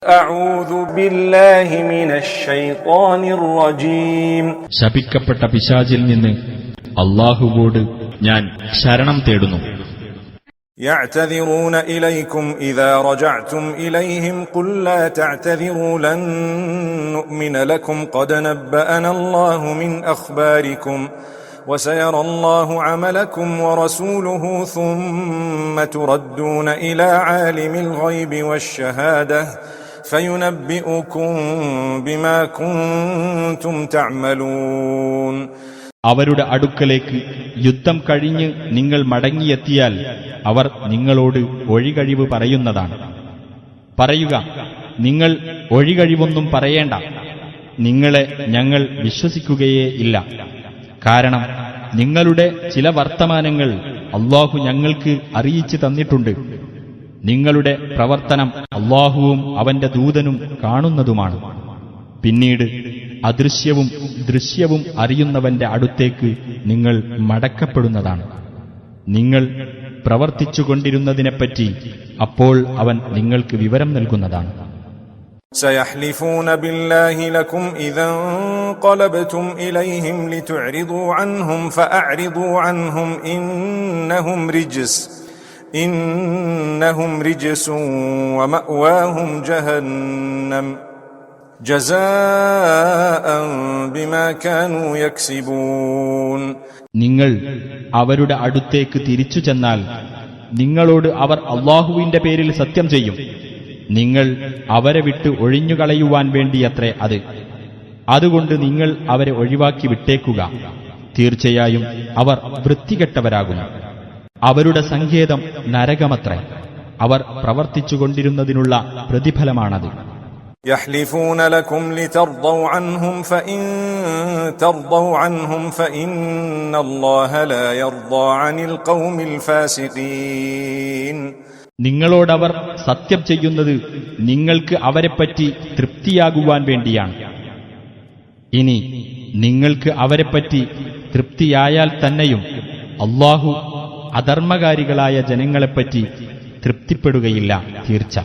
أعوذ بالله من الشيطان الرجيم ശപിക്കപ്പെട്ട പിശാചിൽ നിന്ന് അല്ലാഹുവോട് ഞാൻ ശരണം തേടുന്നു. يعتذرون إليكم إذا رجعتم إليهم قل لا تعتذروا لن نؤمن لكم قد نبأنا الله من أخباركم وسيرى الله عملكم ورسوله ثم تردون إلى عالم الغيب والشهادة فينبئكم بما كنتم تعملون. അവരുടെ അടുക്കലേക്ക് യുദ്ധം കഴിഞ്ഞ് നിങ്ങൾ മടങ്ങിയെത്തിയാൽ അവർ നിങ്ങളോട് ഒഴികഴിവ് പറയുന്നതാണ്. പറയുക, നിങ്ങൾ ഒഴികഴിവൊന്നും പറയേണ്ട, നിങ്ങളെ ഞങ്ങൾ വിശ്വസിക്കുകയേ ഇല്ല. കാരണം നിങ്ങളുടെ ചില വർത്തമാനങ്ങൾ അല്ലാഹു ഞങ്ങൾക്ക് അറിയിച്ചു തന്നിട്ടുണ്ട്. നിങ്ങളുടെ പ്രവർത്തനം അല്ലാഹുവും അവന്റെ ദൂതനും കാണുന്നതുമാണ്. പിന്നീട് അദൃശ്യവും ദൃശ്യവും അറിയുന്നവന്റെ അടുത്തേക്ക് നിങ്ങൾ മടക്കപ്പെടുന്നതാണ്. നിങ്ങൾ പ്രവർത്തിച്ചുകൊണ്ടിരുന്നതിനെപ്പറ്റി അപ്പോൾ അവൻ നിങ്ങൾക്ക് വിവരം നൽകുന്നതാണ്. سيحلفون بالله لكم إذا انقلبتم إليهم لتعرضوا عنهم فأعرضوا عنهم إنهم رجس ومأواهم جهنم جزاء بما كانوا يكسبون. നിങ്ങൾ അവരുടെ അടുത്തേക്ക് തിരിച്ചു ചെന്നാൽ നിങ്ങളോട് അവർ അല്ലാഹുവിന്റെ പേരിൽ സത്യം ചെയ്യും. നിങ്ങൾ അവരെ വിട്ട് ഒഴിഞ്ഞുകളയുവാൻ വേണ്ടിയത്രേ അത്. അതുകൊണ്ട് നിങ്ങൾ അവരെ ഒഴിവാക്കി വിട്ടേക്കുക. തീർച്ചയായും അവർ വൃത്തികെട്ടവരാകുന്നു. അവരുടെ സങ്കേതം നരകമത്രേ. അവർ പ്രവർത്തിച്ചുകൊണ്ടിരുന്നതിനുള്ള പ്രതിഫലമാണത്. يحلفون لكم لترضوا عنهم فإن ترضوا عنهم فإن الله لا يرضى عن القوم الفاسقين. നിങ്ങളോടവർ സത്യം ചെയ്യുന്നത് നിങ്ങൾക്ക് അവരെപ്പറ്റി തൃപ്തിയാകുവാൻ വേണ്ടിയാണ്. ഇനി നിങ്ങൾക്ക് അവരെപ്പറ്റി തൃപ്തിയായാൽ തന്നെയും അല്ലാഹു അധർമ്മകാരികളായ ജനങ്ങളെപ്പറ്റി തൃപ്തിപ്പെടുകയില്ല, തീർച്ച.